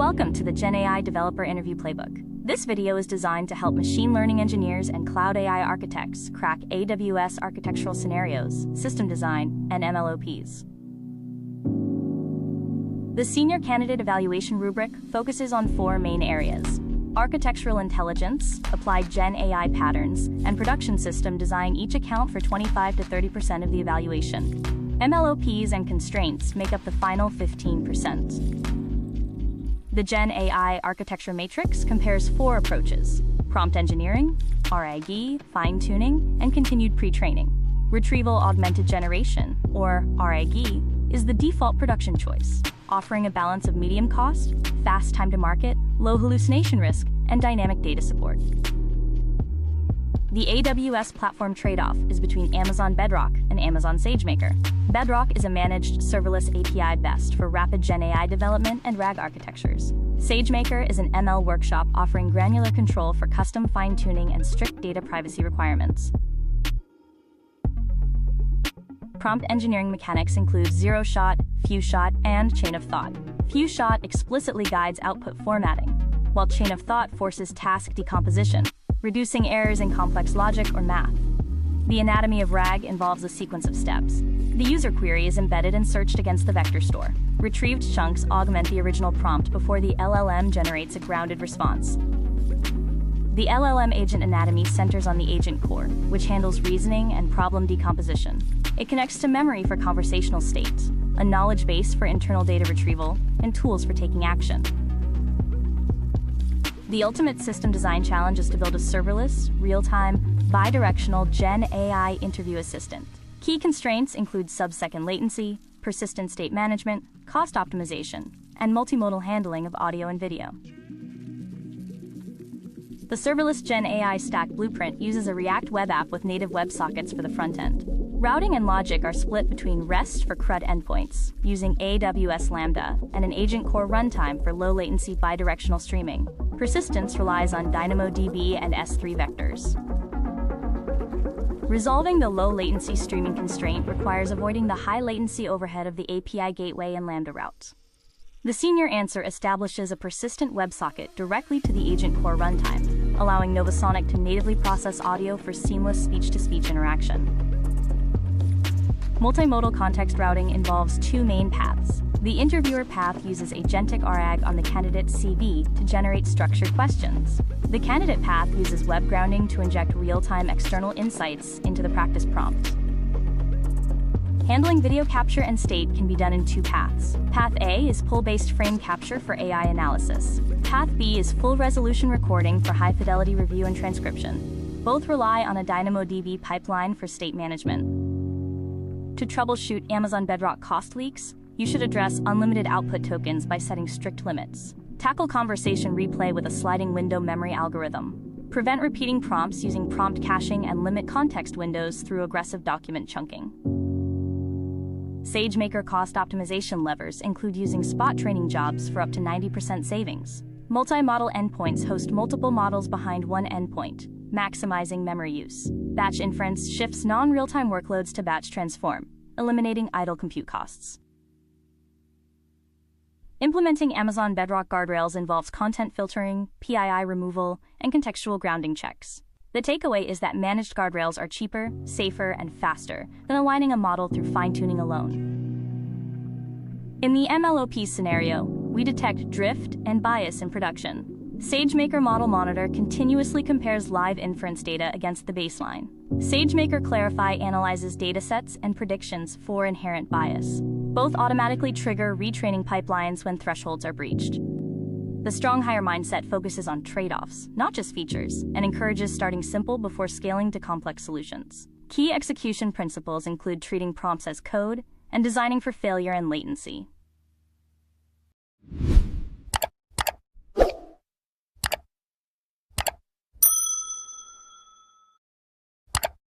Welcome to the GenAI Developer Interview Playbook. This video is designed to help machine learning engineers and cloud AI architects crack AWS architectural scenarios, system design, and MLOps. The Senior Candidate Evaluation rubric focuses on four main areas: architectural intelligence, applied GenAI patterns, and production system design each account for 25 to 30% of the evaluation. MLOps and constraints make up the final 15%. The GenAI Architecture Matrix compares four approaches: prompt engineering, RAG, fine-tuning, and continued pre-training. Retrieval-Augmented Generation, or RAG, is the default production choice, offering a balance of medium cost, fast time to market, low hallucination risk, and dynamic data support. The AWS platform trade-off is between Amazon Bedrock and Amazon SageMaker. Bedrock is a managed serverless API best for rapid GenAI development and RAG architectures. SageMaker is an ML workshop offering granular control for custom fine-tuning and strict data privacy requirements. Prompt engineering mechanics include zero-shot, few-shot, and chain of thought. Few-shot explicitly guides output formatting, while chain of thought forces task decomposition, reducing errors in complex logic or math. The anatomy of RAG involves a sequence of steps. The user query is embedded and searched against the vector store. Retrieved chunks augment the original prompt before the LLM generates a grounded response. The LLM agent anatomy centers on the agent core, which handles reasoning and problem decomposition. It connects to memory for conversational states, a knowledge base for internal data retrieval, and tools for taking action. The ultimate system design challenge is to build a serverless, real-time, bidirectional GenAI interview assistant. Key constraints include sub-second latency, persistent state management, cost optimization, and multimodal handling of audio and video. The serverless GenAI stack blueprint uses a React web app with native WebSockets for the front end. Routing and logic are split between REST for CRUD endpoints, using AWS Lambda, and an agent core runtime for low-latency bidirectional streaming. Persistence relies on DynamoDB and S3 vectors. Resolving the low-latency streaming constraint requires avoiding the high-latency overhead of the API gateway and Lambda routes. The senior answer establishes a persistent WebSocket directly to the agent core runtime, allowing Novasonic to natively process audio for seamless speech-to-speech interaction. Multimodal context routing involves two main paths. The interviewer path uses agentic RAG on the candidate's CV to generate structured questions. The candidate path uses web grounding to inject real-time external insights into the practice prompt. Handling video capture and state can be done in two paths. Path A is pull-based frame capture for AI analysis. Path B is full-resolution recording for high-fidelity review and transcription. Both rely on a DynamoDB pipeline for state management. To troubleshoot Amazon Bedrock cost leaks, you should address unlimited output tokens by setting strict limits. Tackle conversation replay with a sliding window memory algorithm. Prevent repeating prompts using prompt caching and limit context windows through aggressive document chunking. SageMaker cost optimization levers include using spot training jobs for up to 90% savings. Multi-model endpoints host multiple models behind one endpoint, maximizing memory use. Batch inference shifts non-real-time workloads to batch transform, eliminating idle compute costs. Implementing Amazon Bedrock guardrails involves content filtering, PII removal, and contextual grounding checks. The takeaway is that managed guardrails are cheaper, safer, and faster than aligning a model through fine-tuning alone. In the MLOps scenario, we detect drift and bias in production. SageMaker Model Monitor continuously compares live inference data against the baseline. SageMaker Clarify analyzes datasets and predictions for inherent bias. Both automatically trigger retraining pipelines when thresholds are breached. The strong hire mindset focuses on trade-offs, not just features, and encourages starting simple before scaling to complex solutions. Key execution principles include treating prompts as code and designing for failure and latency.